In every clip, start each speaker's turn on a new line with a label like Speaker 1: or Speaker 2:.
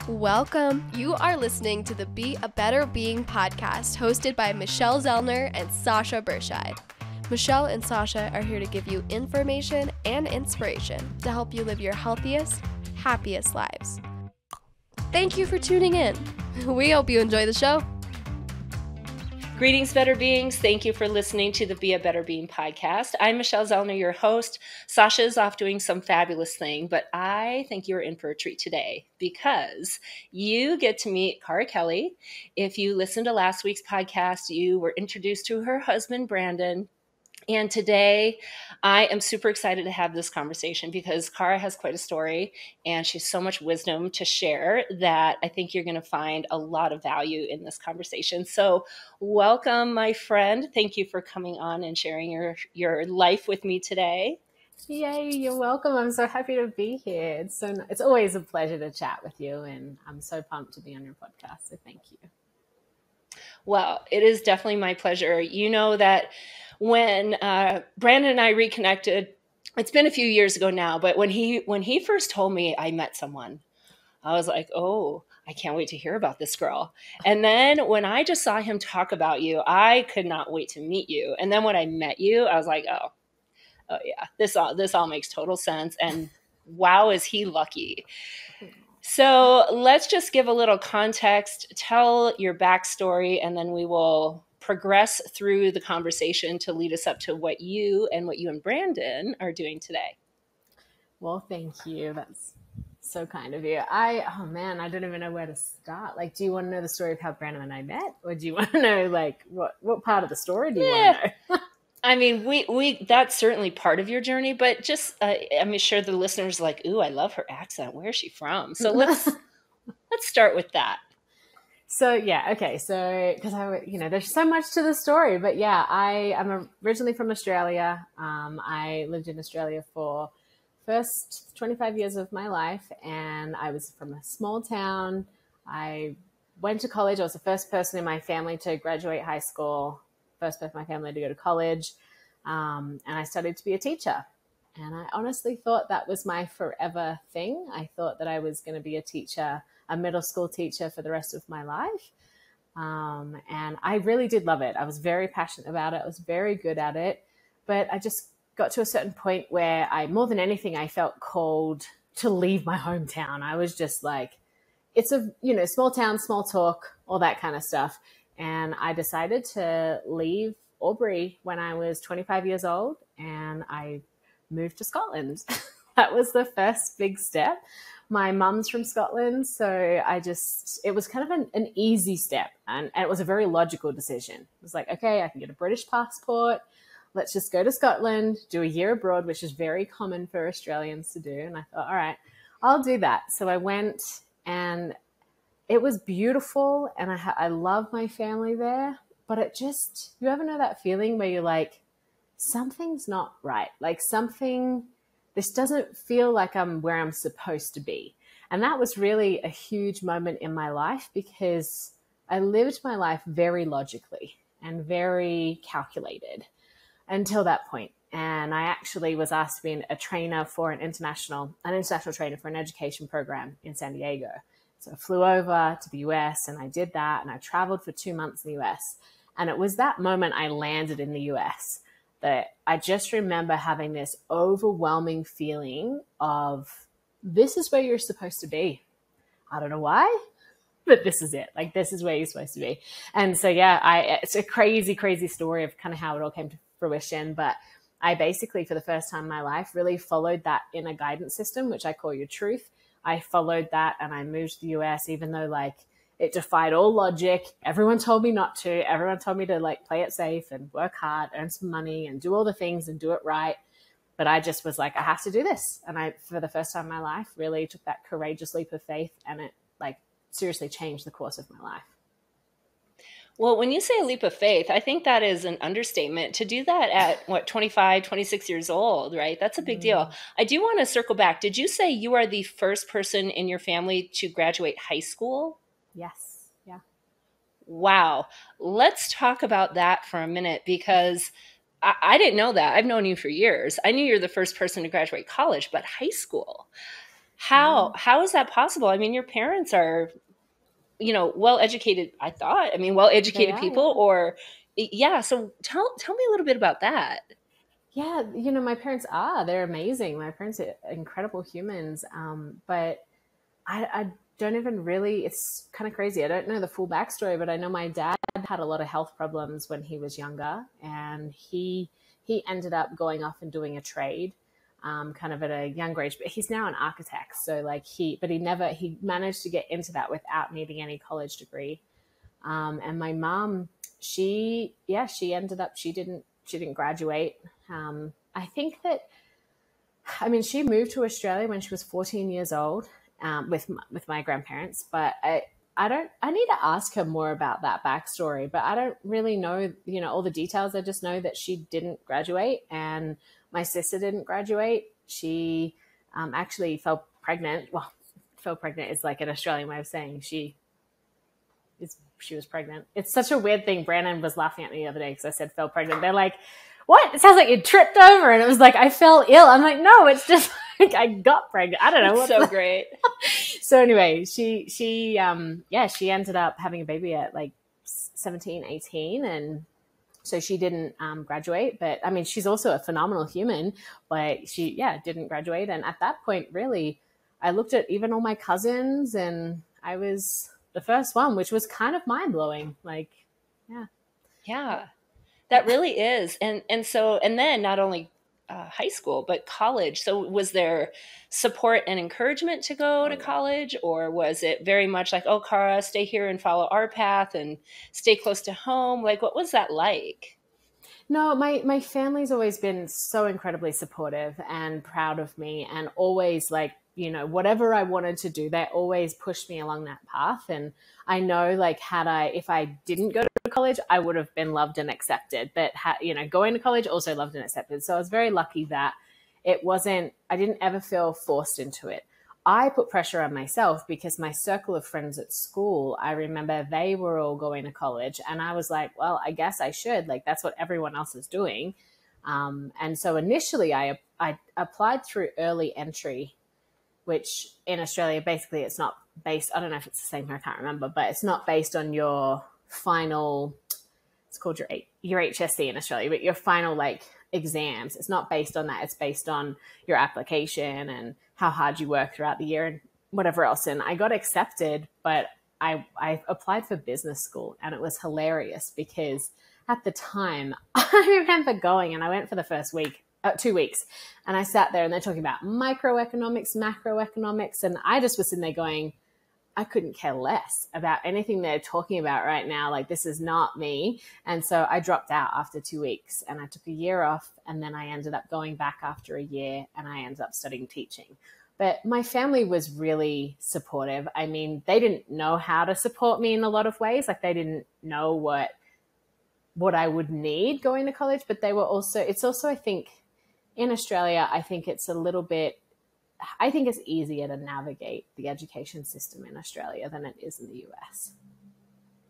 Speaker 1: Welcome. You are listening to the Be a Better Being podcast hosted by Michelle Zellner and Sasha Berscheid. Michelle and Sasha are here to give you information and inspiration to help you live your healthiest, happiest lives. Thank you for tuning in. We hope you enjoy the show.
Speaker 2: Greetings, Better Beings. Thank you for listening to the Be a Better Being podcast. I'm Michelle Zellner, your host. Sasha is off doing some fabulous thing, but I think you're in for a treat today because you get to meet Cara Kelley. If you listened to last week's podcast, you were introduced to her husband, Brandon. And today, I am super excited to have this conversation because Cara has quite a story and she has so much wisdom to share that I think you're going to find a lot of value in this conversation. So welcome, my friend. Thank you for coming on and sharing your life with me today.
Speaker 3: Yay, you're welcome. I'm so happy to be here. It's always a pleasure to chat with you, and I'm so pumped to be on your podcast, so thank you.
Speaker 2: Well, it is definitely my pleasure. You know that when Brandon and I reconnected, it's been a few years ago now, but when he first told me I met someone, I was like, oh, I can't wait to hear about this girl. And then when I just saw him talk about you, I could not wait to meet you. And then when I met you, I was like, oh yeah, this all makes total sense. And wow, is he lucky. So let's just give a little context, tell your backstory, and then we will progress through the conversation to lead us up to what you and Brandon are doing today.
Speaker 3: Well, thank you. That's so kind of you. I don't even know where to start. Like, do you want to know the story of how Brandon and I met? Or do you want to know, like, what part of the story do you want to know?
Speaker 2: I mean, we that's certainly part of your journey, but just I'm sure the listeners are like, ooh, I love her accent. Where is she from? So let's start with that.
Speaker 3: So yeah, okay. So because there's so much to the story, but yeah, I'm originally from Australia. I lived in Australia for first 25 years of my life, and I was from a small town. I went to college. I was the first person in my family to graduate high school. First person in my family to go to college, and I studied to be a teacher. And I honestly thought that was my forever thing. I thought that I was going to be a teacher, a middle school teacher for the rest of my life. And I really did love it. I was very passionate about it. I was very good at it. But I just got to a certain point where more than anything, I felt called to leave my hometown. I was just like, it's a, small town, small talk, all that kind of stuff. And I decided to leave Albury when I was 25 years old, and I moved to Scotland. That was the first big step. My mum's from Scotland, so it was kind of an easy step, and it was a very logical decision. It was like, okay, I can get a British passport. Let's just go to Scotland, do a year abroad, which is very common for Australians to do. And I thought, all right, I'll do that. So I went, and it was beautiful, and I love my family there, but you ever know that feeling where you're like, something's not right. Like this doesn't feel like I'm where I'm supposed to be. And that was really a huge moment in my life because I lived my life very logically and very calculated until that point. And I actually was asked to be a trainer for an international trainer for an education program in San Diego. So I flew over to the US and I did that, and I traveled for 2 months in the US. And it was that moment I landed in the US that I just remember having this overwhelming feeling of, this is where you're supposed to be. I don't know why, but this is it. Like, this is where you're supposed to be. And so, yeah, it's a crazy, crazy story of kind of how it all came to fruition. But I basically, for the first time in my life, really followed that inner guidance system, which I call your truth. I followed that, and I moved to the US, even though it defied all logic. Everyone told me not to. Everyone told me to play it safe and work hard, earn some money and do all the things and do it right. But I just was like, I have to do this. And I, for the first time in my life, really took that courageous leap of faith, and it seriously changed the course of my life.
Speaker 2: Well, when you say a leap of faith, I think that is an understatement. To do that at 25, 26 years old, right? That's a big deal. I do want to circle back. Did you say you are the first person in your family to graduate high school?
Speaker 3: Yes. Yeah.
Speaker 2: Wow. Let's talk about that for a minute, because I didn't know that. I've known you for years. I knew you're the first person to graduate college, but high school. How is that possible? I mean, your parents are, well educated, I thought. I mean, well
Speaker 3: They
Speaker 2: educated
Speaker 3: are,
Speaker 2: people,
Speaker 3: yeah.
Speaker 2: or yeah. So tell me a little bit about that.
Speaker 3: Yeah, my parents they're amazing. My parents are incredible humans. But I don't even really, it's kind of crazy. I don't know the full backstory, but I know my dad had a lot of health problems when he was younger, and he ended up going off and doing a trade, kind of at a younger age. But he's now an architect, so like he managed to get into that without needing any college degree. And my mom, she ended up, she didn't graduate. I think that, I mean, she moved to Australia when she was 14 years old, with my grandparents, but I need to ask her more about that backstory, but I don't really know, all the details. I just know that she didn't graduate, and my sister didn't graduate. She actually fell pregnant. Well, fell pregnant is like an Australian way of saying she was pregnant. It's such a weird thing. Brandon was laughing at me the other day because I said fell pregnant. They're like, what? It sounds like you tripped over. And it was like, I fell ill. I'm like, no, it's just like I got pregnant. I don't know.
Speaker 2: That's so great.
Speaker 3: So anyway, she ended up having a baby at like 17, 18. And so she didn't graduate. But I mean, she's also a phenomenal human, but she didn't graduate. And at that point, really, I looked at even all my cousins, and I was the first one, which was kind of mind blowing. Like,
Speaker 2: Yeah, that really is. And then not only high school, but college. So was there support and encouragement to go to college, or was it very much like, oh, Cara, stay here and follow our path and stay close to home? Like, what was that like?
Speaker 3: No, my family's always been so incredibly supportive and proud of me, and always like, whatever I wanted to do, they always pushed me along that path. And I know, like, if I didn't go to college, I would have been loved and accepted, but going to college also loved and accepted. So I was very lucky that I didn't ever feel forced into it. I put pressure on myself because my circle of friends at school, I remember they were all going to college, and I was like, well, I guess I should. Like, that's what everyone else is doing. And so initially I applied through early entry, which in Australia, basically it's not based, I don't know if it's the same here, I can't remember, but it's not based on your final, it's called your HSC in Australia, but your final like exams. It's not based on that. It's based on your application and how hard you work throughout the year and whatever else. And I got accepted, but I applied for business school, and it was hilarious because at the time I remember going, and I went for the first 2 weeks, and I sat there and they're talking about microeconomics, macroeconomics. And I just was sitting there going, I couldn't care less about anything they're talking about right now. Like, this is not me. And so I dropped out after 2 weeks, and I took a year off, and then I ended up going back after a year, and I ended up studying teaching. But my family was really supportive. I mean, they didn't know how to support me in a lot of ways. Like, they didn't know what I would need going to college, but it's also, I think, in Australia, I think it's easier to navigate the education system in Australia than it is in the US.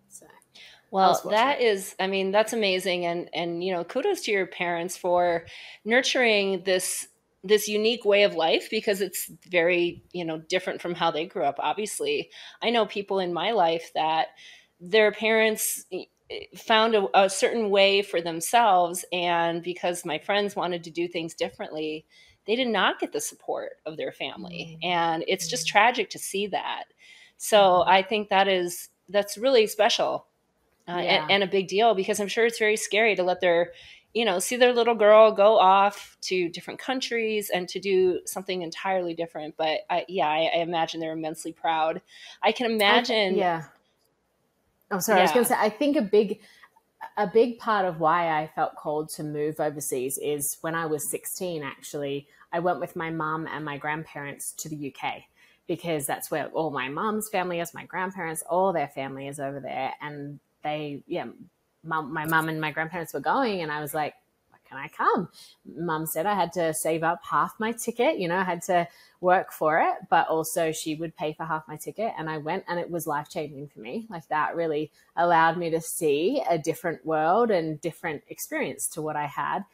Speaker 3: So,
Speaker 2: well, that's amazing. And, kudos to your parents for nurturing this unique way of life, because it's very, different from how they grew up. Obviously, I know people in my life that their parents found a certain way for themselves, and because my friends wanted to do things differently, they did not get the support of their family. And it's just tragic to see that. So I think that's really special, and a big deal, because I'm sure it's very scary to let see their little girl go off to different countries and to do something entirely different. But I imagine they're immensely proud. I can imagine.
Speaker 3: I'm sorry. I was going to say, I think a big part of why I felt called to move overseas is when I was 16, actually, I went with my mom and my grandparents to the UK, because that's where all my mom's family is, my grandparents, all their family is over there. And my mom and my grandparents were going, and I was like, can I come? Mum said I had to save up half my ticket, I had to work for it, but also she would pay for half my ticket. And I went, and it was life-changing for me. Like, that really allowed me to see a different world and different experience to what I had.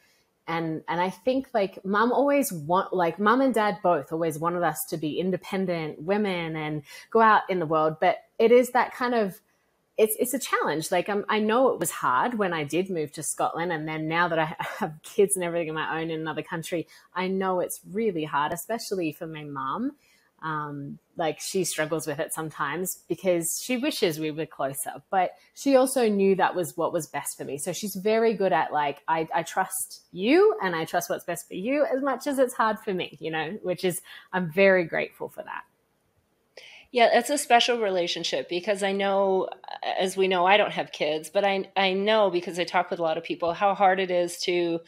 Speaker 3: And I think like mom and dad both always wanted us to be independent women and go out in the world. But it is that kind of, it's a challenge. Like I know it was hard when I did move to Scotland, and then now that I have kids and everything of my own in another country, I know it's really hard, especially for my mom. Like she struggles with it sometimes because she wishes we were closer, but she also knew that was what was best for me. So she's very good at like, I trust you and I trust what's best for you as much as it's hard for me, you know, which is, I'm very grateful for that.
Speaker 2: Yeah, it's a special relationship because I know, as we know, I don't have kids, but I know because I talk with a lot of people how hard it is to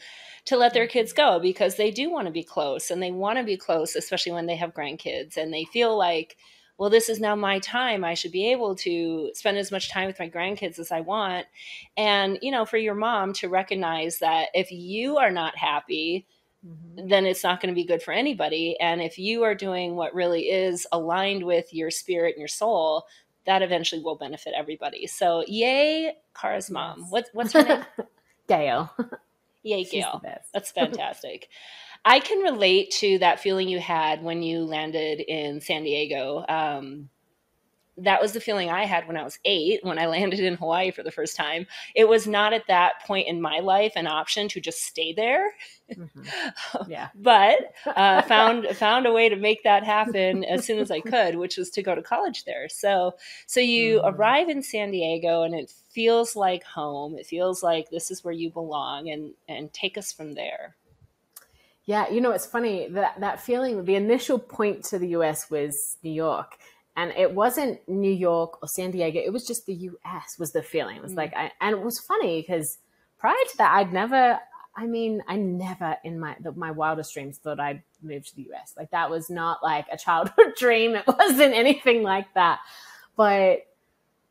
Speaker 2: let their kids go because they do want to be close, and they want to be close, especially when they have grandkids, and they feel like, well, this is now my time. I should be able to spend as much time with my grandkids as I want. And, you know, for your mom to recognize that if you are not happy, then it's not going to be good for anybody. And if you are doing what really is aligned with your spirit and your soul, that eventually will benefit everybody. So yay, Cara's mom. What's her name?
Speaker 3: Gail.
Speaker 2: Yay,
Speaker 3: She's
Speaker 2: Gail.
Speaker 3: the best.
Speaker 2: That's fantastic. I can relate to that feeling you had when you landed in San Diego. That was the feeling I had when I was 8, when I landed in Hawaii for the first time. It was not at that point in my life an option to just stay there.
Speaker 3: Yeah.
Speaker 2: But found a way to make that happen as soon as I could, which was to go to college there. So you arrive in San Diego and it feels like home. It feels like this is where you belong, and take us from there.
Speaker 3: Yeah, you know, it's funny that feeling, the initial point to the US was New York. And it wasn't New York or San Diego. It was just the US was the feeling. It was like, and it was funny because prior to that, I never in my wildest dreams thought I'd move to the US. Like that was not like a childhood dream. It wasn't anything like that. But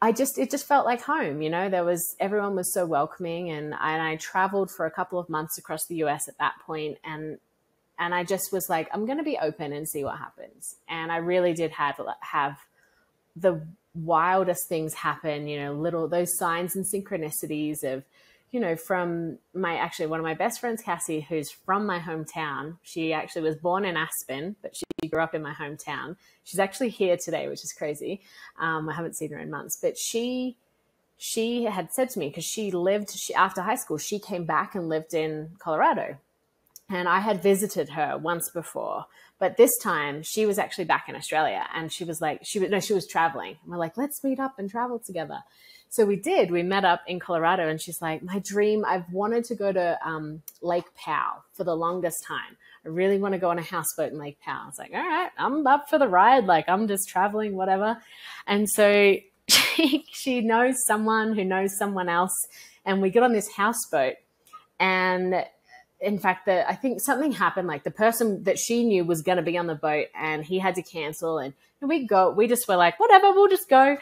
Speaker 3: it just felt like home, you know, everyone was so welcoming, and I traveled for a couple of months across the US at that point, and I just was like, I'm going to be open and see what happens. And I really did have the wildest things happen, you know, those signs and synchronicities of, you know, from one of my best friends, Cassie, who's from my hometown. She actually was born in Aspen, but she grew up in my hometown. She's actually here today, which is crazy. I haven't seen her in months, but she had said to me, because after high school, she came back and lived in Colorado. And I had visited her once before, but this time she was actually back in Australia, and she was like, she was traveling. And we're like, let's meet up and travel together. So we did. We met up in Colorado, and she's like, my dream, I've wanted to go to Lake Powell for the longest time. I really want to go on a houseboat in Lake Powell. I was like, all right, I'm up for the ride. Like, I'm just traveling, whatever. And so she knows someone who knows someone else, and we get on this houseboat, and in fact, I think something happened, like the person that she knew was going to be on the boat and he had to cancel, and we just were like, whatever, we'll just go.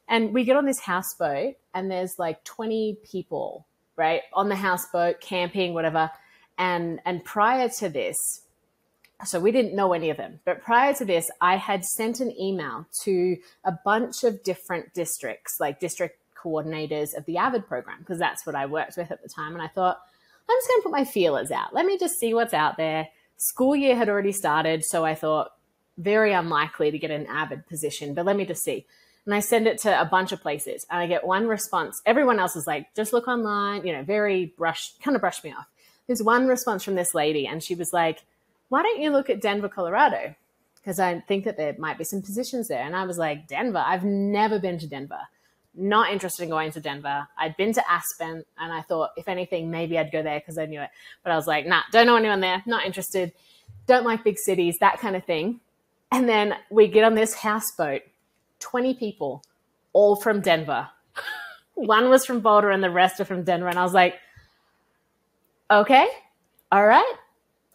Speaker 3: And we get on this houseboat, and there's like 20 people, right, on the houseboat, camping, whatever. And prior to this, so we didn't know any of them, but prior to this, I had sent an email to a bunch of different districts, like district coordinators of the AVID program, because that's what I worked with at the time. And I thought, I'm just going to put my feelers out. Let me just see what's out there. School year had already started, so I thought very unlikely to get an AVID position, but let me just see. And I send it to a bunch of places, and I get one response. Everyone else is like, just look online, you know, kind of brushed me off. There's one response from this lady, and she was like, why don't you look at Denver, Colorado? Because I think that there might be some positions there. And I was like, Denver? I've never been to Denver. Not interested in going to Denver. I'd been to Aspen, and I thought, if anything, maybe I'd go there because I knew it. But I was like, nah, don't know anyone there. Not interested. Don't like big cities, that kind of thing. And then we get on this houseboat, 20 people, all from Denver. One was from Boulder and the rest are from Denver. And I was like, okay, all right.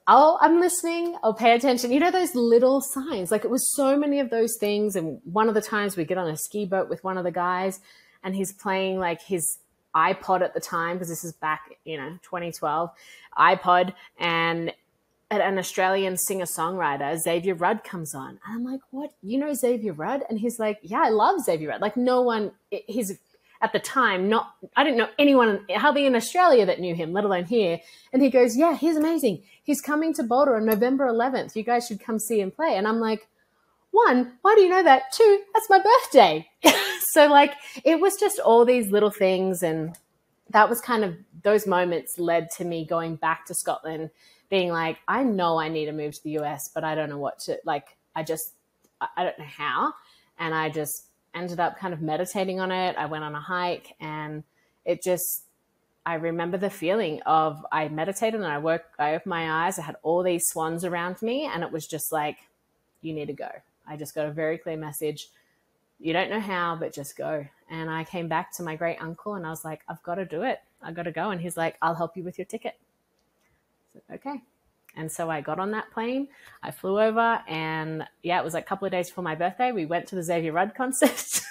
Speaker 3: I'm listening. I'll pay attention. You know, those little signs, like it was so many of those things. And one of the times we get on a ski boat with one of the guys, and he's playing like his iPod at the time, because this is back, 2012 iPod, and an Australian singer-songwriter, Xavier Rudd, comes on. And I'm like, what? You know Xavier Rudd? And he's like, yeah, I love Xavier Rudd. Like no one, at the time, I didn't know anyone hardly in Australia that knew him, let alone here. And he goes, yeah, he's amazing. He's coming to Boulder on November 11th. You guys should come see him play. And I'm like, one, why do you know that? Two, that's my birthday. So like, it was just all these little things. And that was kind of, those moments led to me going back to Scotland, being like, I know I need to move to the US, but I don't know what to, like, I don't know how. And I just ended up kind of meditating on it. I went on a hike, and I remember the feeling of, I meditated and I opened my eyes. I had all these swans around me, and it was just like, you need to go. I just got a very clear message. You don't know how, but just go. And I came back to my great uncle and I was like, I've got to do it. I got to go. And he's like, I'll help you with your ticket. I said, okay. And so I got on that plane, I flew over, and yeah, it was like a couple of days before my birthday. We went to the Xavier Rudd concert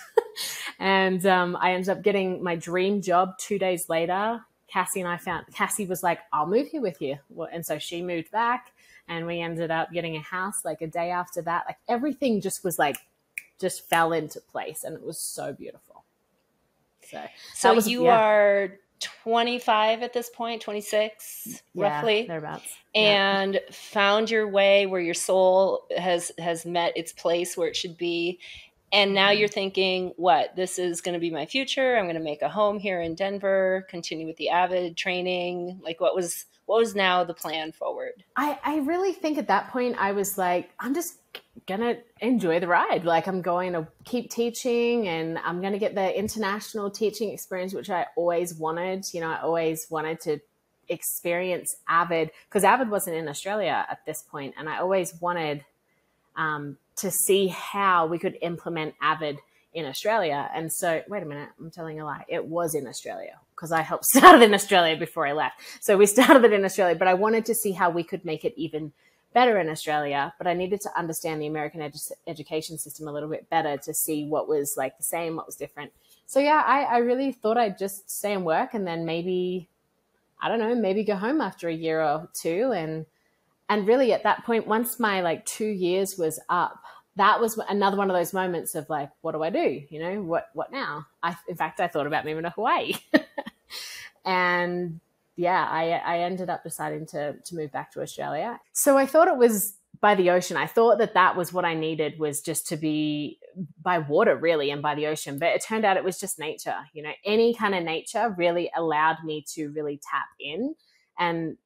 Speaker 3: and I ended up getting my dream job 2 days later. Cassie was like, I'll move here with you. And so she moved back, and we ended up getting a house like a day after that. Like everything just fell into place, and it was so beautiful.
Speaker 2: So you are 25 at this point, 26 roughly,
Speaker 3: thereabouts,
Speaker 2: and found your way where your soul has met its place where it should be. And now you're thinking, what, this is going to be my future. I'm going to make a home here in Denver, continue with the AVID training. Like what was now the plan forward?
Speaker 3: I really think at that point I was like, I'm just going to enjoy the ride. Like I'm going to keep teaching, and I'm going to get the international teaching experience, which I always wanted. You know, I always wanted to experience AVID, because AVID wasn't in Australia at this point. And I always wanted to see how we could implement AVID in Australia. And so, wait a minute, I'm telling a lie. It was in Australia, because I helped start it in Australia before I left. So we started it in Australia, but I wanted to see how we could make it even better in Australia. But I needed to understand the American education system a little bit better to see what was like the same, what was different. So yeah, I really thought I'd just stay and work, and then maybe, I don't know, maybe go home after a year or two. And really at that point, once my like 2 years was up, that was another one of those moments of like, what do I do? You know, what now? In fact, I thought about moving to Hawaii. And yeah, I ended up deciding to move back to Australia. So I thought it was by the ocean. I thought that was what I needed, was just to be by water really, and by the ocean. But it turned out it was just nature. You know, any kind of nature really allowed me to really tap in. And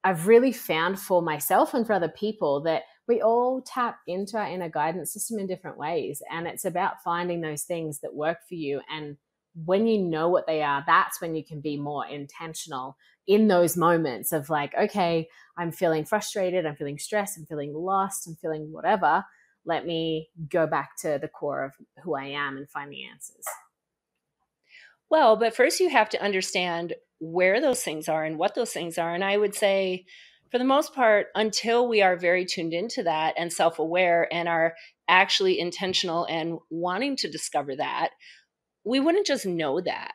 Speaker 3: I've really found for myself and for other people that we all tap into our inner guidance system in different ways. And it's about finding those things that work for you. And when you know what they are, that's when you can be more intentional in those moments of like, okay, I'm feeling frustrated, I'm feeling stressed, I'm feeling lost, I'm feeling whatever. Let me go back to the core of who I am and find the answers.
Speaker 2: Well, but first you have to understand where those things are and what those things are. And I would say, for the most part, until we are very tuned into that and self-aware and are actually intentional and wanting to discover that, we wouldn't just know that.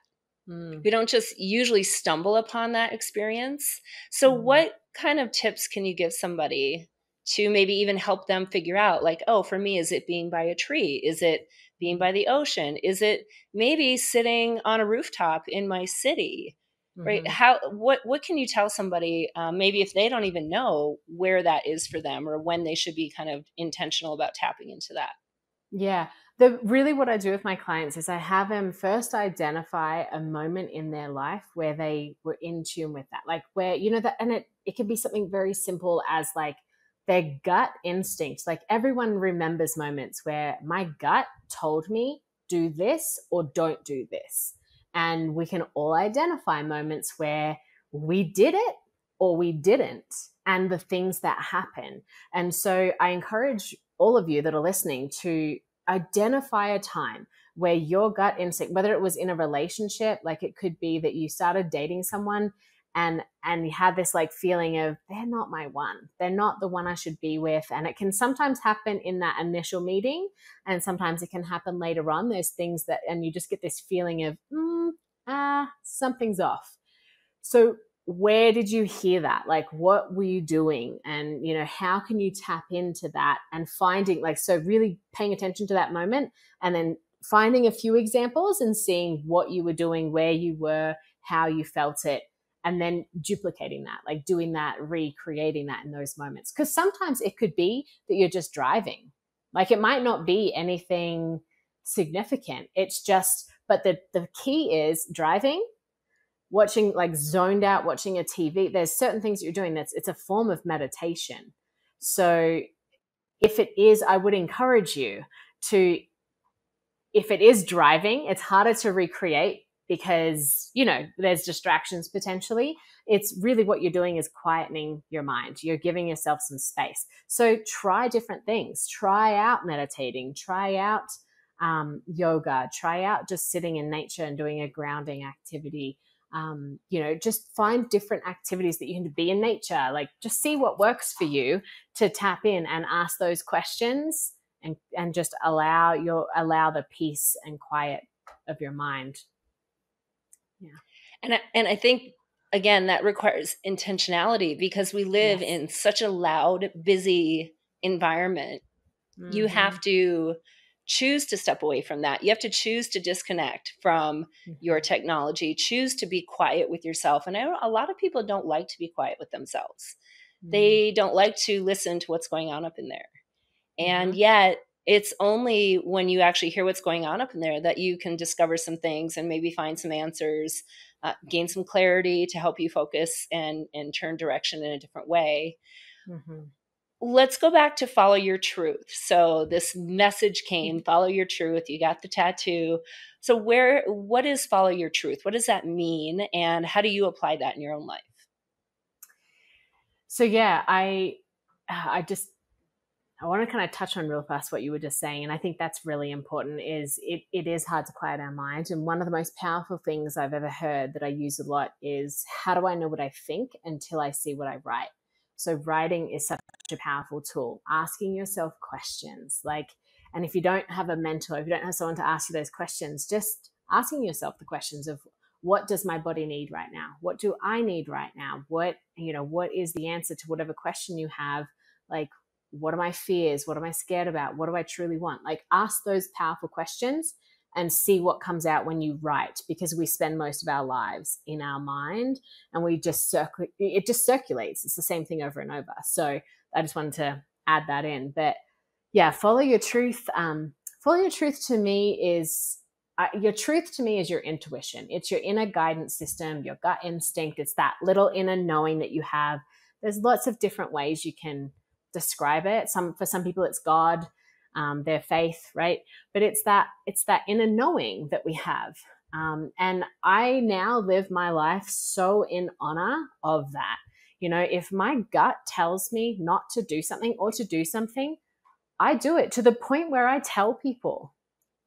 Speaker 2: We don't just usually stumble upon that experience. So what kind of tips can you give somebody to maybe even help them figure out, like, oh, for me, is it being by a tree? Is it being by the ocean? Is it maybe sitting on a rooftop in my city? Right? What can you tell somebody, maybe if they don't even know where that is for them, or when they should be kind of intentional about tapping into that?
Speaker 3: Yeah. What I do with my clients is I have them first identify a moment in their life where they were in tune with that. Like where, you know, that, and it can be something very simple as like their gut instinct. Like everyone remembers moments where my gut told me do this or don't do this. And we can all identify moments where we did it or we didn't, and the things that happen. And so I encourage all of you that are listening to identify a time where your gut instinct, whether it was in a relationship, like it could be that you started dating someone and you had this like feeling of they're not my one, they're not the one I should be with. And it can sometimes happen in that initial meeting, and sometimes it can happen later on. There's things that, and you just get this feeling of something's off. So where did you hear that? Like, what were you doing? And, you know, how can you tap into that and finding, like, so really paying attention to that moment and then finding a few examples and seeing what you were doing, where you were, how you felt it, and then duplicating that, like doing that, recreating that in those moments. Because sometimes it could be that you're just driving. Like it might not be anything significant. It's just, but the key is driving, watching, like zoned out, watching a TV. There's certain things that you're doing it's a form of meditation. So if it is, I would encourage you to, if it is driving, it's harder to recreate because, you know, there's distractions potentially. It's really what you're doing is quietening your mind. You're giving yourself some space. So try different things. Try out meditating. Try out yoga. Try out just sitting in nature and doing a grounding activity. You know, just find different activities that you can be in nature. Like just see what works for you to tap in and ask those questions and just allow the peace and quiet of your mind. Yeah.
Speaker 2: And I think, again, that requires intentionality because we live in such a loud, busy environment. Mm-hmm. You have to choose to step away from that. You have to choose to disconnect from your technology, choose to be quiet with yourself. And a lot of people don't like to be quiet with themselves. They don't like to listen to what's going on up in there. And yet it's only when you actually hear what's going on up in there that you can discover some things and maybe find some answers, gain some clarity to help you focus and turn direction in a different way. Mm-hmm. Let's go back to follow your truth. So this message came, follow your truth. You got the tattoo. So what is follow your truth? What does that mean? And how do you apply that in your own life?
Speaker 3: So yeah, I want to kind of touch on real fast what you were just saying. And I think that's really important is it is hard to quiet our mind. And one of the most powerful things I've ever heard that I use a lot is, how do I know what I think until I see what I write? So writing is such a powerful tool. Asking yourself questions, and if you don't have a mentor, if you don't have someone to ask you those questions, just asking yourself the questions of, what does my body need right now? What do I need right now? What is the answer to whatever question you have? Like, what are my fears? What am I scared about? What do I truly want? Like, ask those powerful questions and see what comes out when you write, because we spend most of our lives in our mind and it just circulates. It's the same thing over and over. So I just wanted to add that in. But yeah, follow your truth. Follow your truth to me is, your truth to me is your intuition. It's your inner guidance system, your gut instinct. It's that little inner knowing that you have. There's lots of different ways you can describe it. For some people it's God, their faith, right? But it's that inner knowing that we have. And I now live my life so in honor of that. You know, if my gut tells me not to do something or to do something, I do it, to the point where I tell people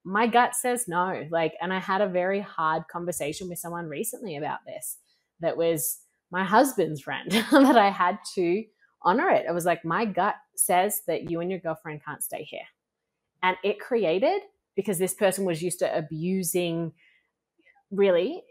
Speaker 3: my gut says no. And I had a very hard conversation with someone recently about this. That was my husband's friend that I had to honor it. It was like, my gut says that you and your girlfriend can't stay here. And it created, because this person was used to abusing, really,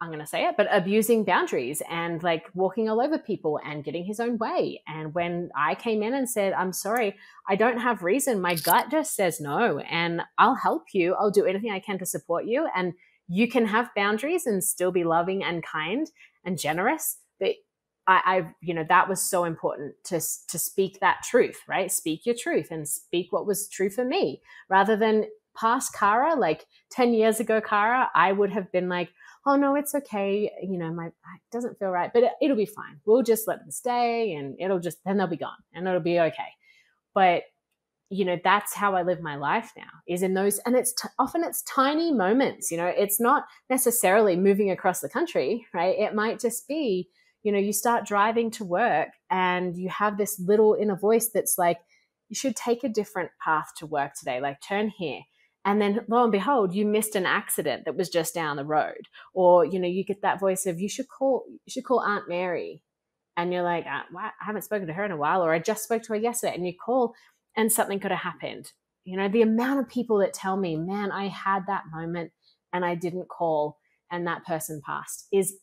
Speaker 3: I'm going to say it, but abusing boundaries and walking all over people and getting his own way. And when I came in and said, I'm sorry, I don't have reason. My gut just says no, and I'll help you. I'll do anything I can to support you. And you can have boundaries and still be loving and kind and generous. But that was so important to speak that truth, right? Speak your truth and speak what was true for me, rather than past Cara, 10 years ago, Cara, I would have been like, oh no, it's okay. It doesn't feel right, but it'll be fine. We'll just let them stay and then they'll be gone and it'll be okay. But that's how I live my life now, is in those, and often it's tiny moments. It's not necessarily moving across the country, right? It might just be, you start driving to work and you have this little inner voice that's like, you should take a different path to work today. Turn here. And then lo and behold, you missed an accident that was just down the road. Or, you get that voice of, you should call Aunt Mary. And you're like, I haven't spoken to her in a while, or I just spoke to her yesterday. And you call and something could have happened. The amount of people that tell me, man, I had that moment and I didn't call and that person passed, is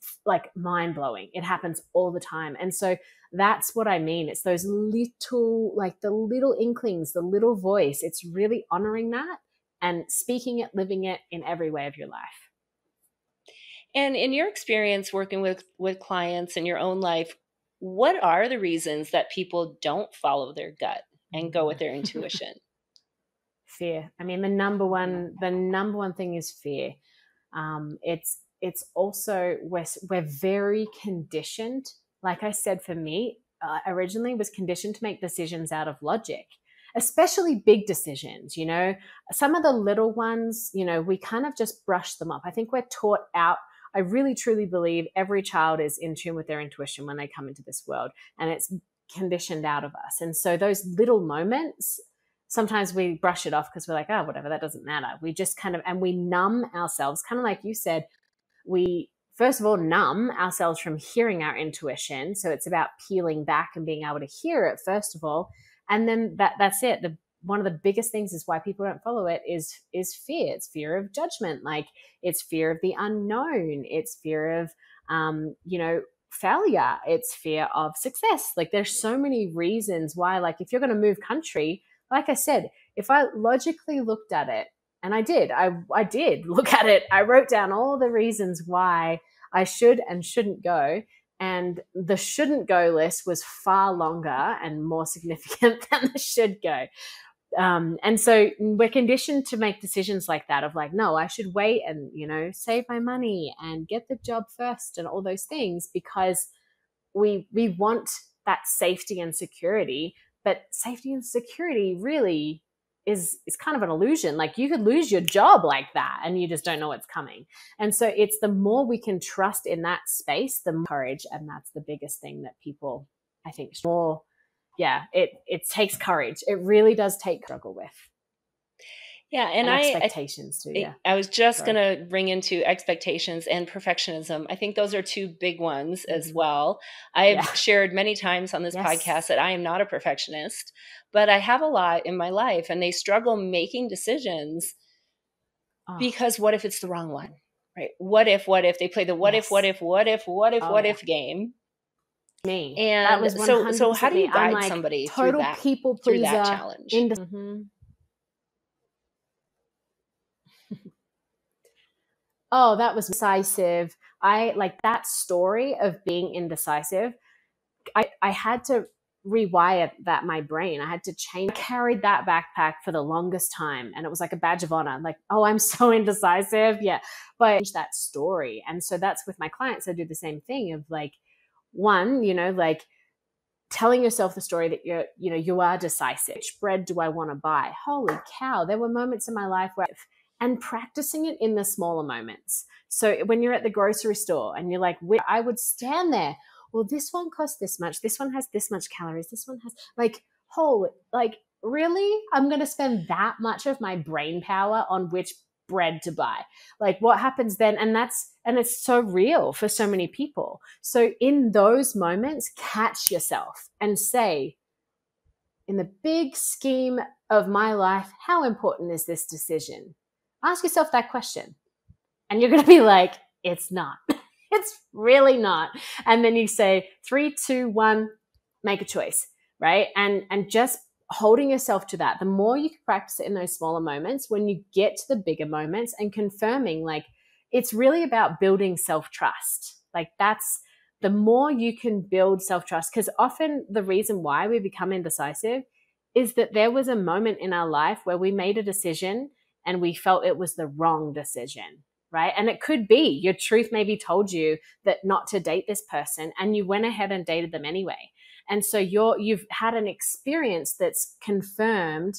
Speaker 3: mind blowing. It happens all the time. And so that's what I mean. It's those little, the little inklings, the little voice. It's really honoring that and speaking it, living it in every way of your life.
Speaker 2: And in your experience working with clients in your own life, what are the reasons that people don't follow their gut and go with their intuition?
Speaker 3: Fear. I mean, the number one thing is fear. It's also we're very conditioned. Like I said, for me, originally was conditioned to make decisions out of logic, especially big decisions. Some of the little ones, we kind of just brush them off. I think we're taught out. I really truly believe every child is in tune with their intuition when they come into this world, and it's conditioned out of us. And so those little moments, sometimes we brush it off because we're like, oh, whatever, that doesn't matter. We just and we numb ourselves, kind of like you said. We, first of all, numb ourselves from hearing our intuition. So it's about peeling back and being able to hear it, first of all. And then that's it. One of the biggest things is why people don't follow it is fear. It's fear of judgment. Like, it's fear of the unknown. It's fear of, failure. It's fear of success. Like, there's so many reasons why, like, if you're going to move country, like I said, if I logically looked at it, and I did look at it, I wrote down all the reasons why I should and shouldn't go. And the shouldn't go list was far longer and more significant than the should go. And so we're conditioned to make decisions like that of like, no, I should wait and, save my money and get the job first and all those things, because we want that safety and security. But safety and security really is kind of an illusion. Like, you could lose your job like that and you just don't know what's coming. And so it's the more we can trust in that space, the more courage. And that's the biggest thing that people, I think, more, it takes courage. It really does take struggle with.
Speaker 2: Yeah, and
Speaker 3: expectations too. Yeah,
Speaker 2: I was just going to bring into expectations and perfectionism. I think those are two big ones as well. I have shared many times on this podcast that I am not a perfectionist, but I have a lot in my life, and they struggle making decisions because what if it's the wrong one, right? What if they play the what if game?
Speaker 3: Me.
Speaker 2: And
Speaker 3: that was 100%
Speaker 2: so how do you guide
Speaker 3: like
Speaker 2: somebody
Speaker 3: total people pleaser
Speaker 2: through that challenge?
Speaker 3: Oh, that was decisive. I like that story of being indecisive. I had to rewire my brain. I had to change. I carried that backpack for the longest time, and it was like a badge of honor. Like, oh, I'm so indecisive. Yeah. But I changed that story. And so that's with my clients. I do the same thing of like, one, like telling yourself the story that you are decisive. Which bread do I want to buy? Holy cow. There were moments in my life where, and practicing it in the smaller moments. So when you're at the grocery store and you're like, I would stand there. Well, this one costs this much. This one has this much calories. This one has really? I'm going to spend that much of my brain power on which bread to buy. Like, what happens then? And it's so real for so many people. So in those moments, catch yourself and say, in the big scheme of my life, how important is this decision? Ask yourself that question. And you're going to be like, it's not. It's really not. And then you say 3, 2, 1, make a choice, right? And just holding yourself to that. The more you can practice it in those smaller moments, when you get to the bigger moments and confirming, like, it's really about building self-trust. Like, that's the more you can build self-trust, because often the reason why we become indecisive is that there was a moment in our life where we made a decision and we felt it was the wrong decision, right? And it could be your truth maybe told you that not to date this person, and you went ahead and dated them anyway. And so you've had an experience that's confirmed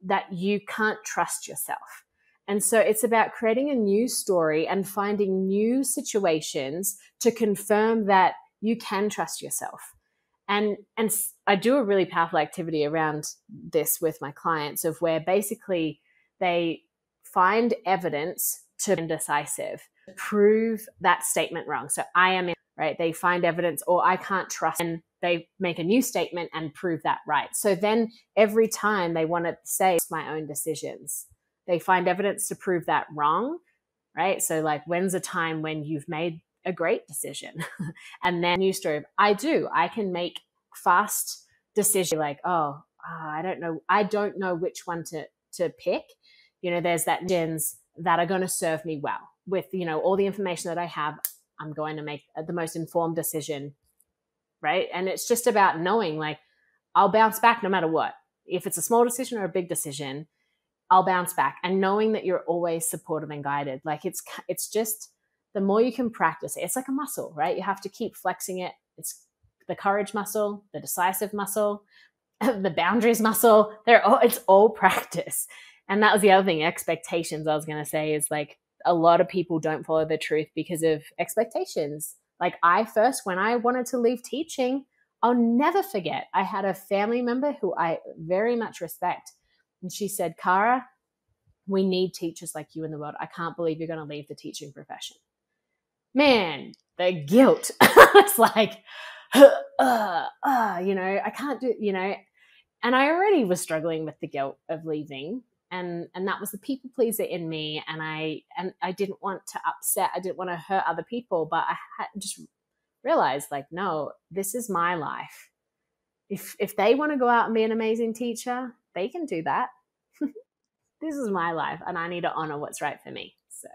Speaker 3: that you can't trust yourself. And so it's about creating a new story and finding new situations to confirm that you can trust yourself. And I do a really powerful activity around this with my clients, of where basically they find evidence to be indecisive, prove that statement wrong. So I am in, right? They find evidence, or I can't trust, and they make a new statement and prove that right. So then every time they want to say my own decisions, they find evidence to prove that wrong, right? So like, when's a time when you've made a great decision? And then new story, I can make fast decisions, like, I don't know which one to pick. there's that decisions that are going to serve me well with, all the information that I have. I'm going to make the most informed decision. Right. And it's just about knowing, like, I'll bounce back no matter what. If it's a small decision or a big decision, I'll bounce back, and knowing that you're always supported and guided. Like it's just, the more you can practice it, it's like a muscle, right? You have to keep flexing it. It's the courage muscle, the decisive muscle, the boundaries muscle. It's all practice. And that was the other thing, expectations. I was going to say is, like, a lot of people don't follow the truth because of expectations. Like, when I wanted to leave teaching, I'll never forget, I had a family member who I very much respect. And she said, Cara, we need teachers like you in the world. I can't believe you're going to leave the teaching profession. Man, the guilt. It's like, I can't do, and I already was struggling with the guilt of leaving. And that was the people pleaser in me. And I didn't want to upset. I didn't want to hurt other people, but I had just realized, like, no, this is my life. If they want to go out and be an amazing teacher, they can do that. This is my life, and I need to honor what's right for me. So,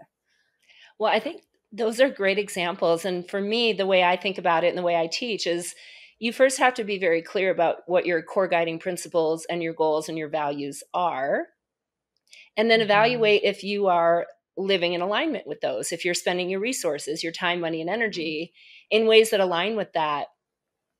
Speaker 2: well, I think those are great examples. And for me, the way I think about it and the way I teach is, you first have to be very clear about what your core guiding principles and your goals and your values are. And then evaluate if you are living in alignment with those, if you're spending your resources, your time, money, and energy in ways that align with that.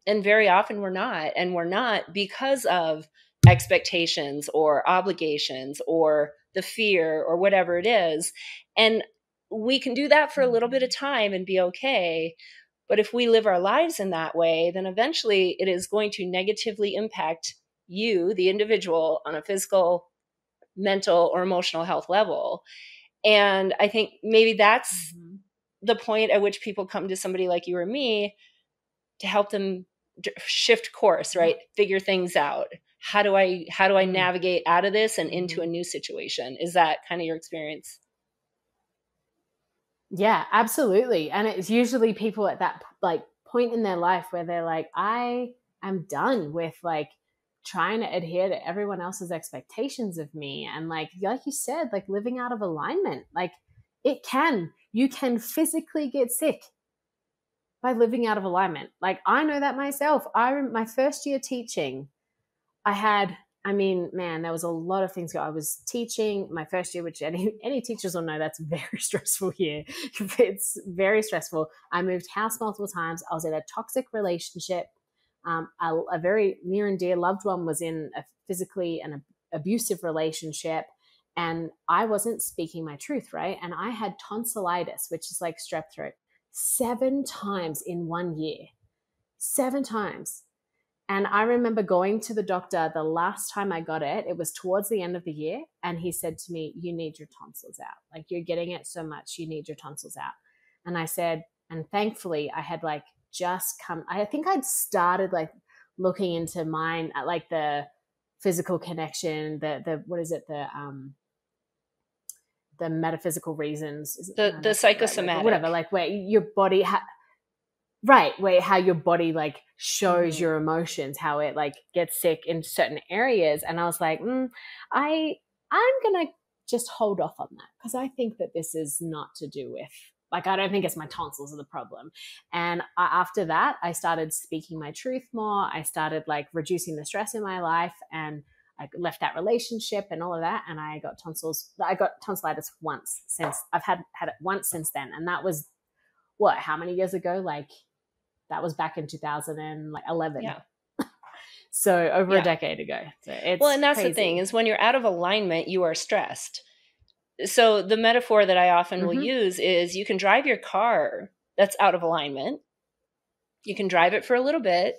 Speaker 2: And very often we're not. And we're not because of expectations or obligations or the fear or whatever it is. And we can do that for a little bit of time and be okay. But if we live our lives in that way, then eventually it is going to negatively impact you, the individual, on a physical, mental, or emotional health level. And I think maybe that's the point at which people come to somebody like you or me to help them shift course, right? Figure things out. How do I navigate out of this and into a new situation? Is that kind of your experience?
Speaker 3: Yeah, absolutely. And it's usually people at that, like, point in their life where they're like, I am done with, like, trying to adhere to everyone else's expectations of me. And like you said, like, living out of alignment, like, you can physically get sick by living out of alignment. Like, I know that myself. My first year teaching, there was a lot of things. I was teaching my first year, which any teachers will know, that's a very stressful year. It's very stressful. I moved house multiple times. I was in a toxic relationship. A very near and dear loved one was in a physically and abusive relationship, and I wasn't speaking my truth, right? And I had tonsillitis, which is like strep throat, 7 times in 1 year. 7 times. And I remember going to the doctor the last time I got it. It was towards the end of the year. And he said to me, you need your tonsils out. Like, you're getting it so much, you need your tonsils out. And I said, and thankfully I had I think I'd started looking into mine at the physical connection, the metaphysical reasons,
Speaker 2: the psychosomatic,
Speaker 3: whatever, where your body, how your body shows your emotions, how it gets sick in certain areas. And I was like, I'm gonna just hold off on that, because I think that this is not to do with, I don't think it's my tonsils are the problem. And after that, I started speaking my truth more. I started reducing the stress in my life, and I left that relationship and all of that. And I got tonsillitis once since. I've had it once since then. And that was how many years ago? That was back in 2011.
Speaker 2: Yeah.
Speaker 3: So over a decade ago. So it's
Speaker 2: and that's
Speaker 3: crazy.
Speaker 2: The thing is, when you're out of alignment, you are stressed. So the metaphor that I often will use is, you can drive your car that's out of alignment. You can drive it for a little bit,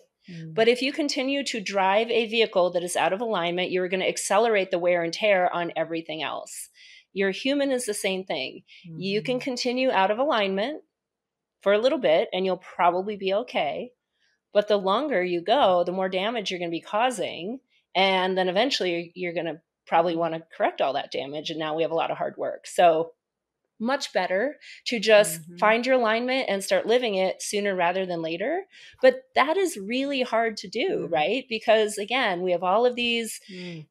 Speaker 2: but if you continue to drive a vehicle that is out of alignment, you're going to accelerate the wear and tear on everything else. Your human is the same thing. You can continue out of alignment for a little bit and you'll probably be okay. But the longer you go, the more damage you're going to be causing. And then eventually you're going to probably want to correct all that damage. And now we have a lot of hard work. So much better to just find your alignment and start living it sooner rather than later. But that is really hard to do, right? Because again, we have all of these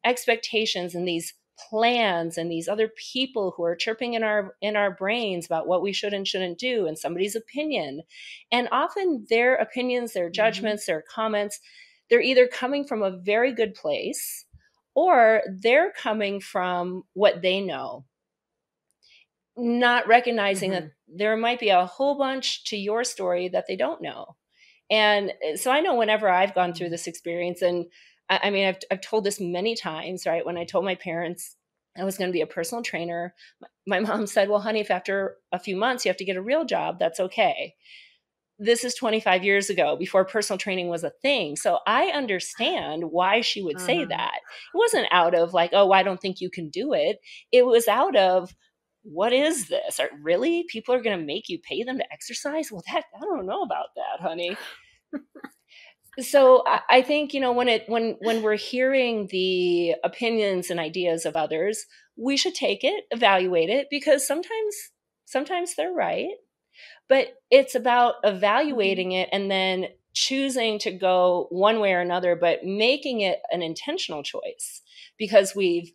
Speaker 2: expectations and these plans and these other people who are chirping in our brains about what we should and shouldn't do, and somebody's opinion. And often their opinions, their judgments, their comments, they're either coming from a very good place or they're coming from what they know, not recognizing that there might be a whole bunch to your story that they don't know. And so I know whenever I've gone through this experience, and I mean, I've told this many times, right? When I told my parents I was going to be a personal trainer, my mom said, well, honey, if after a few months you have to get a real job, that's okay. This is 25 years ago, before personal training was a thing. So I understand why she would say that. It wasn't out of like, oh, I don't think you can do it. It was out of, what is this? Really? People are going to make you pay them to exercise? Well, I don't know about that, honey. So I think, when we're hearing the opinions and ideas of others, we should take it, evaluate it, because sometimes they're right. But it's about evaluating it and then choosing to go one way or another, but making it an intentional choice because we've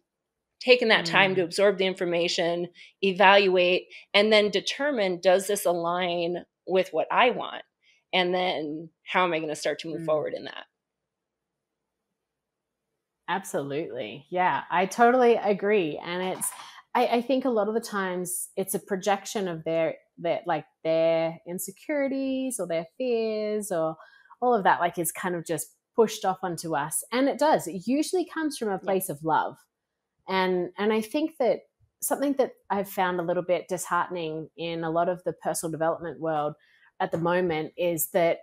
Speaker 2: taken that time to absorb the information, evaluate, and then determine, does this align with what I want? And then how am I going to start to move forward in that?
Speaker 3: Absolutely. Yeah, I totally agree. And I think a lot of the times it's a projection of their insecurities or their fears or all of that, like, is kind of just pushed off onto us. And it does. It usually comes from a place of love. And I think that something that I've found a little bit disheartening in a lot of the personal development world at the moment is that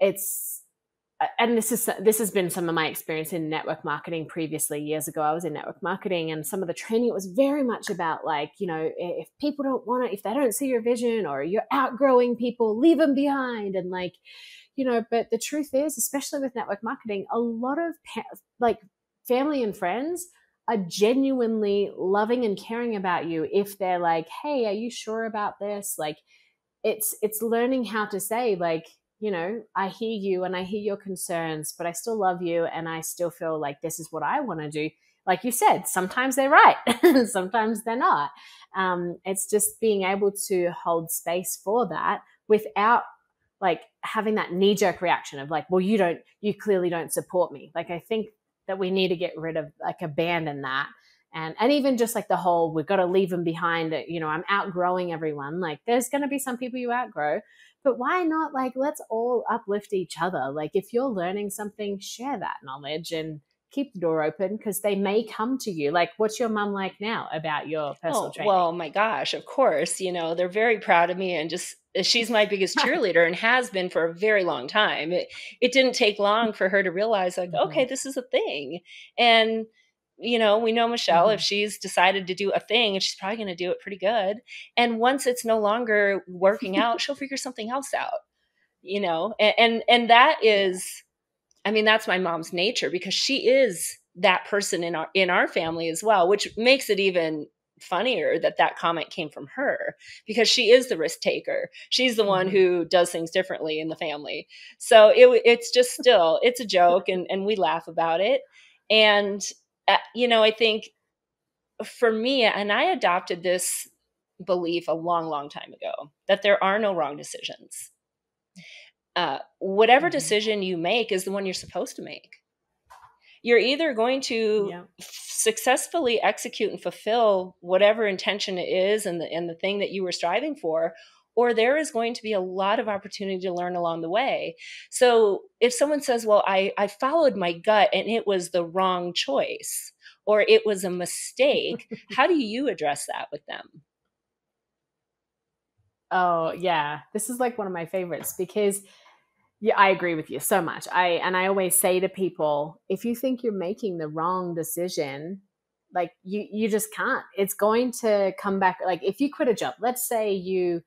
Speaker 3: and this has been some of my experience in network marketing previously. Years ago, I was in network marketing, and some of the training was very much about, like, if people don't want to, if they don't see your vision or you're outgrowing people, leave them behind. And but the truth is, especially with network marketing, a lot of family and friends are genuinely loving and caring about you if they're like, hey, are you sure about this? Like, it's learning how to say, like, I hear you and I hear your concerns, but I still love you and I still feel like this is what I want to do. Like you said, sometimes they're right, sometimes they're not. It's just being able to hold space for that without like having that knee-jerk reaction of like, well, you clearly don't support me. Like, I think that we need to get rid of, like, abandon that. And even just like the whole, we've got to leave them behind. I'm outgrowing everyone. Like, there's going to be some people you outgrow, but why not? Like, let's all uplift each other. Like, if you're learning something, share that knowledge and keep the door open, because they may come to you. Like, what's your mom like now about your personal training?
Speaker 2: Well, my gosh, of course, they're very proud of me, and just, she's my biggest cheerleader and has been for a very long time. It didn't take long for her to realize, like, okay, this is a thing. And we know Michelle, if she's decided to do a thing, and she's probably going to do it pretty good. And once it's no longer working out, she'll figure something else out, and that is, I mean, that's my mom's nature, because she is that person in our family as well, which makes it even funnier that comment came from her, because she is the risk taker. She's the one who does things differently in the family. So it's just still, it's a joke, and we laugh about it. And I think for me, and I adopted this belief a long, long time ago, that there are no wrong decisions. Whatever decision you make is the one you're supposed to make. You're either going to successfully execute and fulfill whatever intention it is and the thing that you were striving for, or there is going to be a lot of opportunity to learn along the way. So if someone says, well, I followed my gut and it was the wrong choice, or it was a mistake, how do you address that with them?
Speaker 3: Oh, yeah. This is like one of my favorites, because I agree with you so much. I always say to people, if you think you're making the wrong decision, like, you just can't. It's going to come back. Like, if you quit a job, let's say you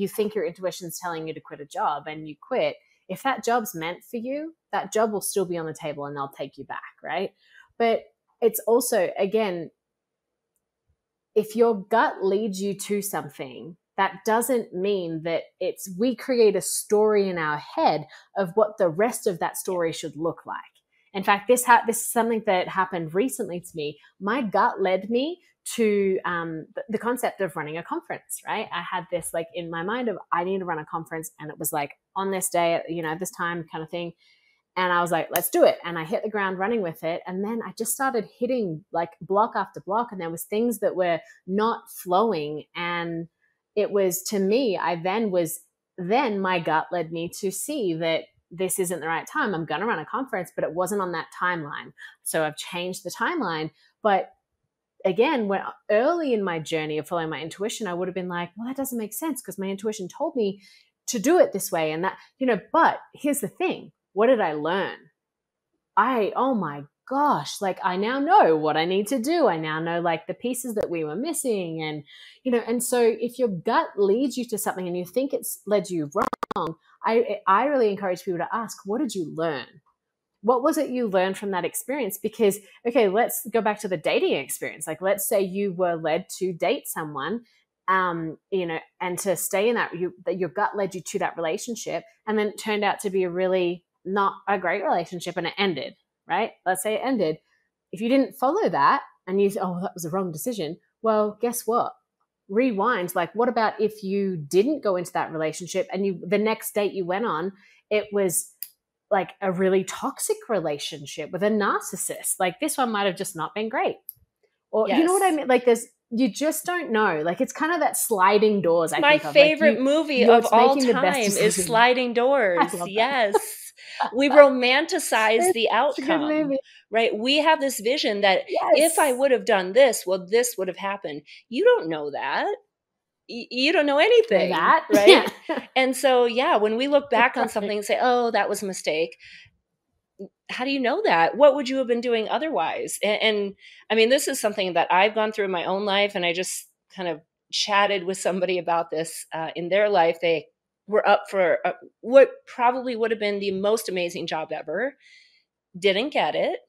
Speaker 3: think your intuition's telling you to quit a job and you quit. If that job's meant for you, that job will still be on the table and they'll take you back, right? But it's also, again, if your gut leads you to something, that doesn't mean that we create a story in our head of what the rest of that story should look like. In fact, this is something that happened recently to me. My gut led me to the concept of running a conference, right? I had this like in my mind of I need to run a conference, and it was like on this day, at this time kind of thing. And I was like, let's do it. And I hit the ground running with it. And then I just started hitting like block after block. And there was things that were not flowing. And it was, to me, then my gut led me to see that this isn't the right time. I'm going to run a conference, but it wasn't on that timeline. So I've changed the timeline. But again, when early in my journey of following my intuition, I would have been like, well, that doesn't make sense because my intuition told me to do it this way. And that, but here's the thing. What did I learn? Oh my gosh, like I now know what I need to do. I now know like the pieces that we were missing. And, and so if your gut leads you to something and you think it's led you wrong, I really encourage people to ask, what did you learn? What was it you learned from that experience? Because, okay, let's go back to the dating experience. Like, let's say you were led to date someone, and to stay in that your gut led you to that relationship, and then it turned out to be a really not a great relationship, and it ended, right? Let's say it ended. If you didn't follow that and you that was the wrong decision, well, guess what? Rewind. Like, what about if you didn't go into that relationship and the next date you went on, it was like a really toxic relationship with a narcissist? Like, this one might have just not been great. Or
Speaker 2: yes.
Speaker 3: You know what I mean? Like, you just don't know. Like, it's kind of that sliding doors.
Speaker 2: My favorite movie of all time is Sliding Doors. Yes. We romanticize the outcome, right? We have this vision that if I would have done this, well, this would have happened. You don't know that. You don't know anything, right? And so, when we look back on something and say, oh, that was a mistake, how do you know that? What would you have been doing otherwise? And I mean, this is something that I've gone through in my own life, and I just kind of chatted with somebody about this in their life. They were up for what probably would have been the most amazing job ever, didn't get it.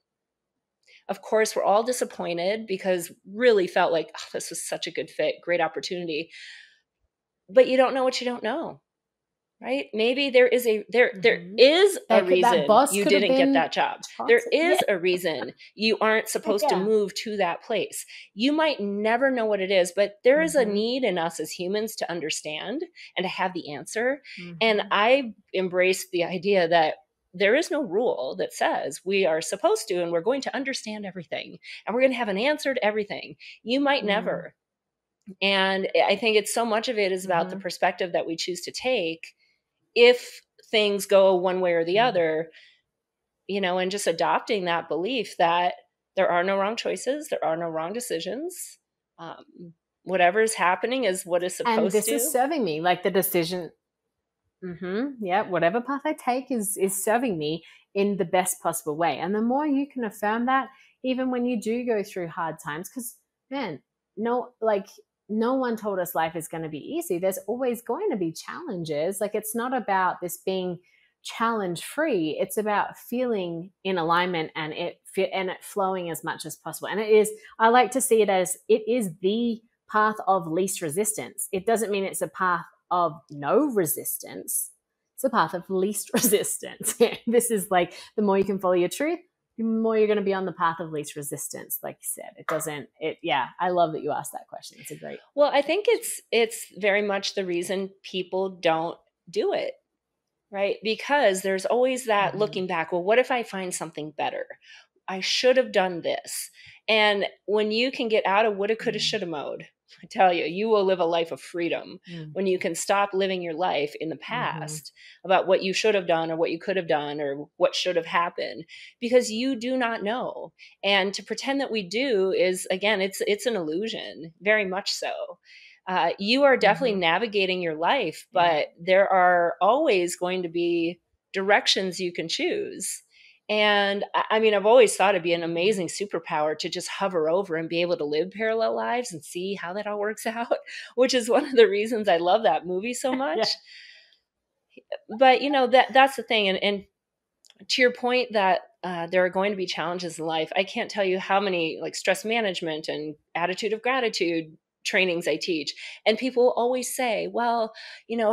Speaker 2: Of course, we're all disappointed because really felt like, oh, this was such a good fit, great opportunity. But you don't know what you don't know, right? Maybe there is a reason you didn't get that job. Toxic. There is a reason you aren't supposed to move to that place. You might never know what it is, but there is a need in us as humans to understand and to have the answer. And I embrace the idea that there is no rule that says we are supposed to, and we're going to understand everything, and we're going to have an answer to everything. You might never. And I think it's so much of it is about the perspective that we choose to take if things go one way or the other, and just adopting that belief that there are no wrong choices, there are no wrong decisions. Whatever is happening is what is supposed to.
Speaker 3: And this is serving me, like the decision. Whatever path I take is serving me in the best possible way. And the more you can affirm that, even when you do go through hard times, because no one told us life is going to be easy. There's always going to be challenges. Like, it's not about this being challenge free. It's about feeling in alignment and it flowing as much as possible. And I like to see it as it is the path of least resistance. It doesn't mean it's a path of no resistance. It's a path of least resistance. This is like, the more you can follow your truth, the more you're going to be on the path of least resistance. Like you said, I love that you asked that question. It's a great.
Speaker 2: Well, I think it's very much the reason people don't do it, right? Because there's always that looking back. Well, what if I find something better? I should have done this. And when you can get out of woulda, coulda, shoulda mode, I tell you, you will live a life of freedom when you can stop living your life in the past about what you should have done or what you could have done or what should have happened, because you do not know. And to pretend that we do is, again, it's an illusion, very much so. You are definitely navigating your life, but there are always going to be directions you can choose. And I mean, I've always thought it'd be an amazing superpower to just hover over and be able to live parallel lives and see how that all works out, which is one of the reasons I love that movie so much. But, that's the thing. And to your point that there are going to be challenges in life, I can't tell you how many like stress management and attitude of gratitude trainings I teach. And people always say, well,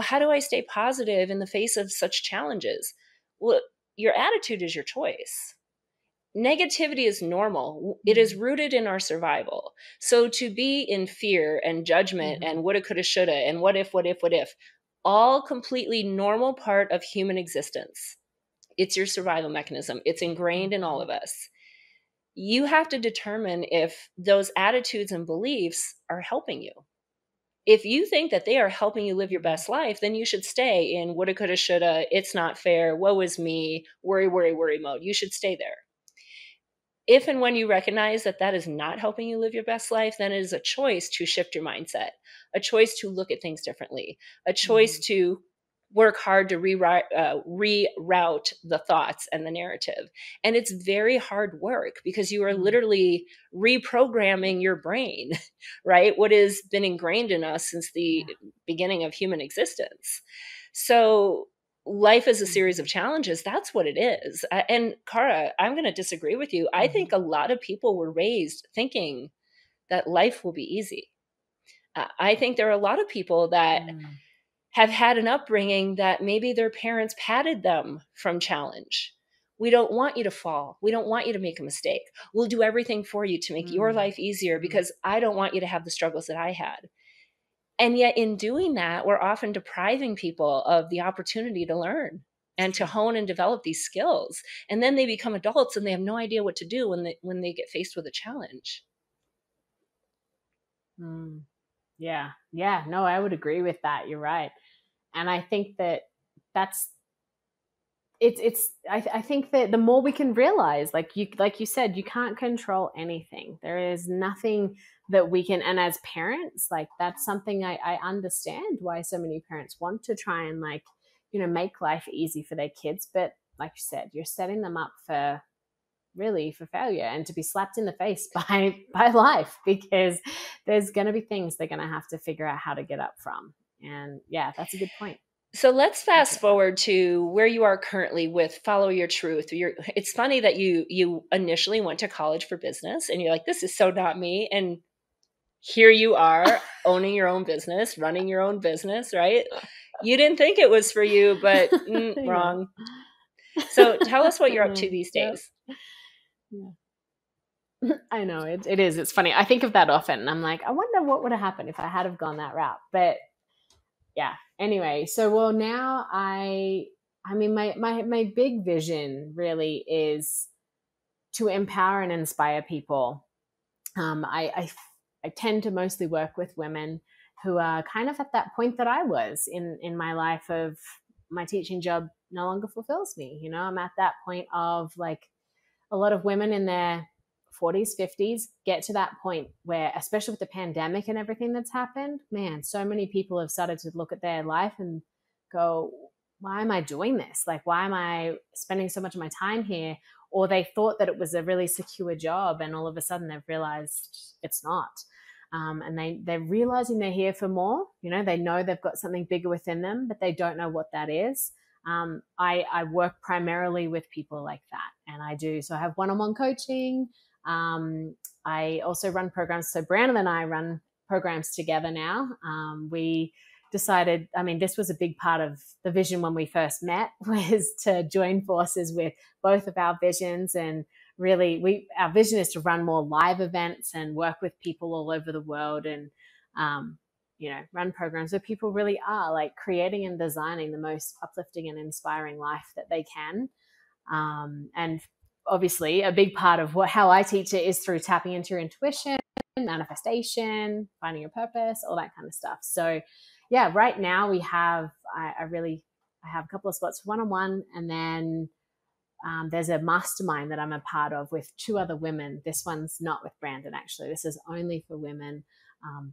Speaker 2: how do I stay positive in the face of such challenges? Well, your attitude is your choice. negativity is normal. It is rooted in our survival. So to be in fear and judgment and woulda, coulda, shoulda, and what if, all completely normal part of human existence. It's your survival mechanism. It's ingrained in all of us. You have to determine if those attitudes and beliefs are helping you. If you think that they are helping you live your best life, then you should stay in woulda, coulda, shoulda, it's not fair, woe is me, worry, worry, worry mode. You should stay there. If and when you recognize that that is not helping you live your best life, then it is a choice to shift your mindset, a choice to look at things differently, a choice to work hard to reroute the thoughts and the narrative. And it's very hard work because you are literally reprogramming your brain, right? What has been ingrained in us since the beginning of human existence. So life is a series of challenges. That's what it is. And Cara, I'm going to disagree with you. I think a lot of people were raised thinking that life will be easy. I think there are a lot of people that have had an upbringing that maybe their parents patted them from challenge. We don't want you to fall. We don't want you to make a mistake. We'll do everything for you to make your life easier because I don't want you to have the struggles that I had. And yet in doing that, we're often depriving people of the opportunity to learn and to hone and develop these skills. And then they become adults and they have no idea what to do when they get faced with a challenge.
Speaker 3: Yeah. No, I would agree with that. You're right. And I think that I think that the more we can realize, like you said, you can't control anything. There is nothing that we can, and as parents, like that's something I understand why so many parents want to try and make life easy for their kids. But like you said, you're setting them up for failure and to be slapped in the face by life, because there's going to be things they're going to have to figure out how to get up from. And yeah, that's a good point.
Speaker 2: So let's fast forward to where you are currently with Follow Your Truth. It's funny that you initially went to college for business and you're like, this is so not me. And here you are owning your own business, running your own business, right? You didn't think it was for you, but wrong. So tell us what you're up to these days.
Speaker 3: Yeah. I know it is. It's funny. I think of that often. I'm like, I wonder what would have happened if I had have gone that route. But yeah. Anyway, so now my big vision really is to empower and inspire people. I tend to mostly work with women who are kind of at that point that I was in my life of my teaching job no longer fulfills me. You know, I'm at that point of like a lot of women in their 40s, 50s get to that point where, especially with the pandemic and everything that's happened, man, so many people have started to look at their life and go, why am I doing this? Like, why am I spending so much of my time here? Or they thought that it was a really secure job and all of a sudden they've realized it's not. And they're realizing they're here for more. You know, they know they've got something bigger within them, but they don't know what that is. I work primarily with people like that. And I have one-on-one coaching. I also run programs. So Brandon and I run programs together now. We decided, this was a big part of the vision when we first met, was to join forces with both of our visions. And really our vision is to run more live events and work with people all over the world and, run programs where people really are like creating and designing the most uplifting and inspiring life that they can. And obviously a big part of how I teach it is through tapping into your intuition, manifestation, finding your purpose, all that kind of stuff. So yeah, right now I have a couple of spots for one-on-one, and then there's a mastermind that I'm a part of with 2 other women. This one's not with Brandon, actually. This is only for women,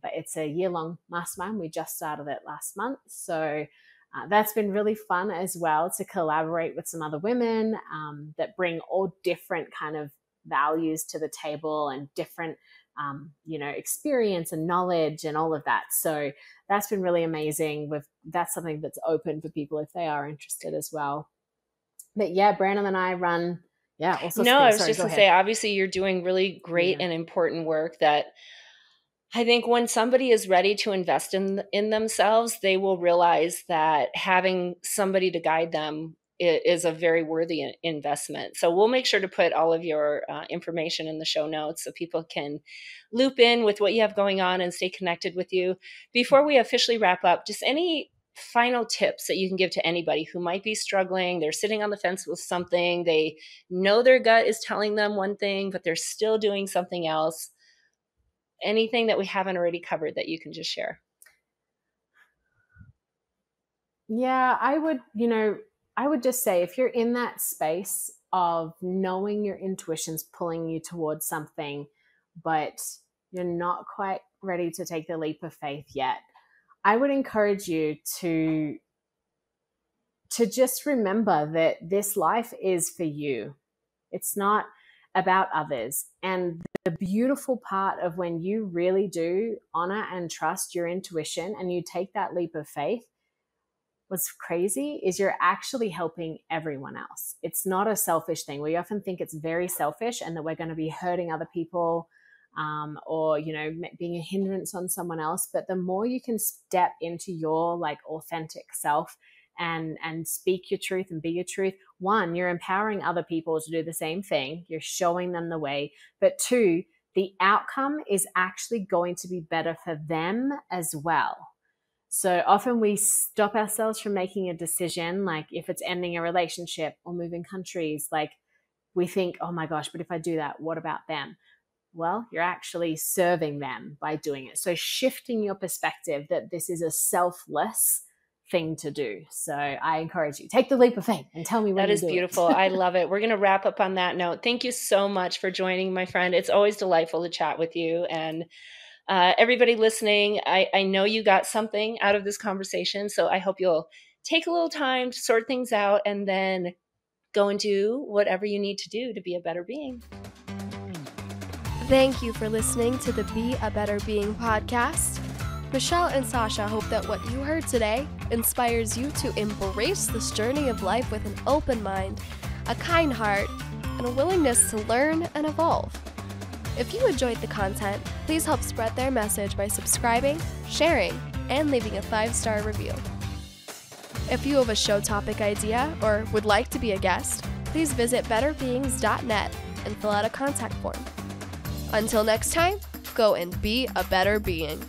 Speaker 3: but it's a year-long mastermind. We just started it last month. So that's been really fun as well, to collaborate with some other women that bring all different kind of values to the table and different, experience and knowledge and all of that. So that's been really amazing. That's something that's open for people if they are interested as well. But yeah, Brandon and I run, also.
Speaker 2: No, I was just going to say, obviously you're doing really great and important work that I think when somebody is ready to invest in themselves, they will realize that having somebody to guide them is a very worthy investment. So we'll make sure to put all of your information in the show notes so people can loop in with what you have going on and stay connected with you. Before we officially wrap up, just any final tips that you can give to anybody who might be struggling. They're sitting on the fence with something. They know their gut is telling them one thing, but they're still doing something else. Anything that we haven't already covered that you can just share?
Speaker 3: Yeah, I would just say, if you're in that space of knowing your intuition's pulling you towards something, but you're not quite ready to take the leap of faith yet, I would encourage you to just remember that this life is for you. It's not about others. And the beautiful part of when you really do honor and trust your intuition and you take that leap of faith, what's crazy is you're actually helping everyone else. It's not a selfish thing. We often think it's very selfish and that we're going to be hurting other people, or, being a hindrance on someone else. But the more you can step into your authentic self and speak your truth and be your truth, one, you're empowering other people to do the same thing. You're showing them the way. But two, the outcome is actually going to be better for them as well. So often we stop ourselves from making a decision, like if it's ending a relationship or moving countries, like we think, oh my gosh, but if I do that, what about them? Well, you're actually serving them by doing it. So shifting your perspective that this is a selfless thing to do. So I encourage you, take the leap of faith and tell me when you do it.
Speaker 2: That is beautiful. I love it. We're going to wrap up on that note. Thank you so much for joining, my friend. It's always delightful to chat with you. And everybody listening, I know you got something out of this conversation. So I hope you'll take a little time to sort things out and then go and do whatever you need to do to be a better being.
Speaker 1: Thank you for listening to the Be a Better Being podcast. Michelle and Sasha hope that what you heard today inspires you to embrace this journey of life with an open mind, a kind heart, and a willingness to learn and evolve. If you enjoyed the content, please help spread their message by subscribing, sharing, and leaving a 5-star review. If you have a show topic idea or would like to be a guest, please visit betterbeings.net and fill out a contact form. Until next time, go and be a better being.